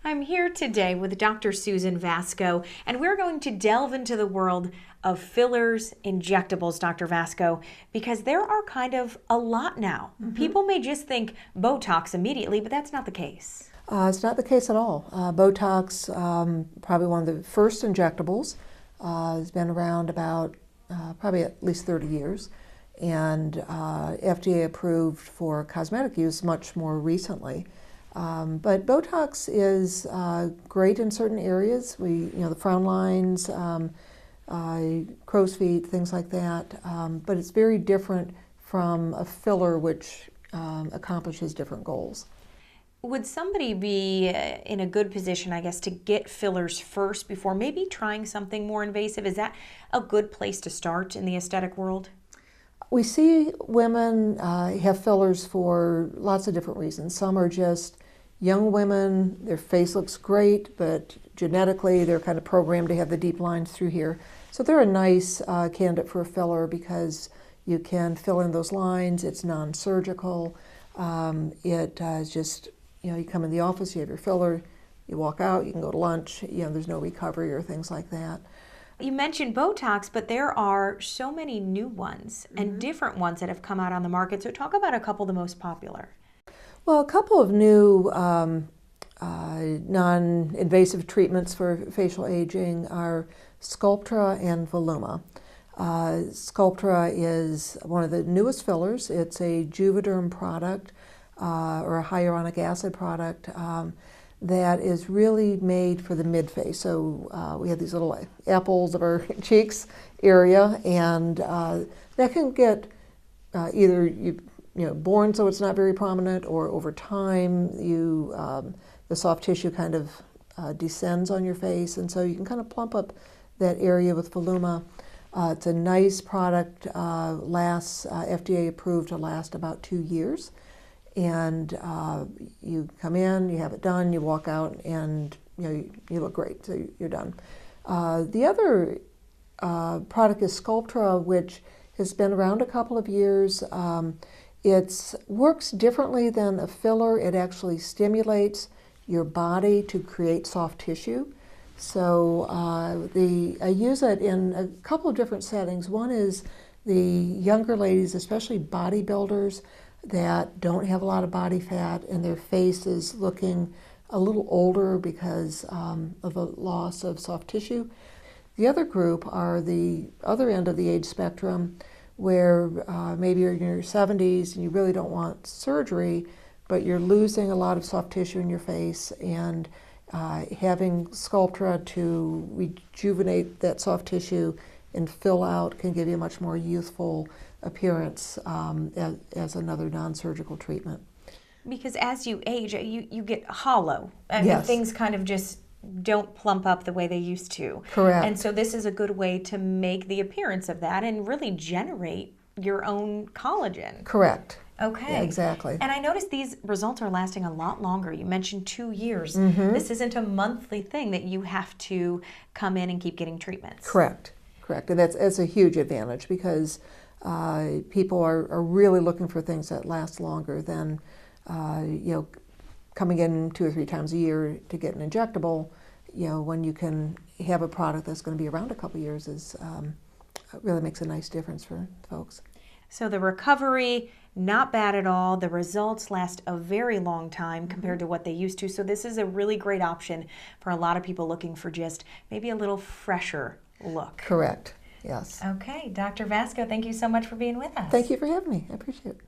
I'm here today with Dr. Susan Vasko, and we're going to delve into the world of fillers, injectables, Dr. Vasko, because there are kind of a lot now. People may just think Botox immediately, but that's not the case. It's not the case at all. Botox, probably one of the first injectables, has been around about probably at least 30 years, and FDA approved for cosmetic use much more recently. But Botox is great in certain areas. The frown lines, crow's feet, things like that. But it's very different from a filler, which accomplishes different goals. Would somebody be in a good position, I guess, to get fillers first before maybe trying something more invasive? Is that a good place to start in the aesthetic world? We see women have fillers for lots of different reasons. Some are just young women, their face looks great, but genetically they're kind of programmed to have the deep lines through here. So they're a nice candidate for a filler because you can fill in those lines, it's non-surgical, it is just, you come in the office, you have your filler, you walk out, you can go to lunch, there's no recovery or things like that. You mentioned Botox, but there are so many new ones and different ones that have come out on the market. So talk about a couple of the most popular. Well, a couple of new non-invasive treatments for facial aging are Sculptra and Voluma. Sculptra is one of the newest fillers. It's a Juvederm product or a hyaluronic acid product that is really made for the mid-face. So we have these little apples of our cheeks area, and that can get either born so it's not very prominent, or over time the soft tissue kind of descends on your face, and so you can kind of plump up that area with Voluma. It's a nice product, lasts FDA approved to last about 2 years. And you come in, you have it done, you walk out, and you look great, so you're done. The other product is Sculptra, which has been around a couple of years. It works differently than a filler. It actually stimulates your body to create soft tissue. So I use it in a couple of different settings. One is the younger ladies, especially bodybuilders, that don't have a lot of body fat and their face is looking a little older because of the loss of soft tissue. The other group are the other end of the age spectrum, where maybe you're in your 70s and you really don't want surgery, but you're losing a lot of soft tissue in your face, and having Sculptra to rejuvenate that soft tissue and fill out can give you a much more youthful appearance as another non-surgical treatment. Because as you age, you get hollow. Yes. Things kind of just don't plump up the way they used to. Correct. And so this is a good way to make the appearance of that and really generate your own collagen. Correct. Okay. Yeah, exactly. And I noticed these results are lasting a lot longer. You mentioned 2 years. This isn't a monthly thing that you have to come in and keep getting treatments. Correct. Correct. And that's a huge advantage because people are really looking for things that last longer than coming in 2 or 3 times a year to get an injectable. When you can have a product that's going to be around a couple years really makes a nice difference for folks. So the recovery, not bad at all. The results last a very long time compared to what they used to. So this is a really great option for a lot of people looking for just maybe a little fresher look. Correct. Yes. Okay, Dr. Vasko, thank you so much for being with us. Thank you for having me. I appreciate it.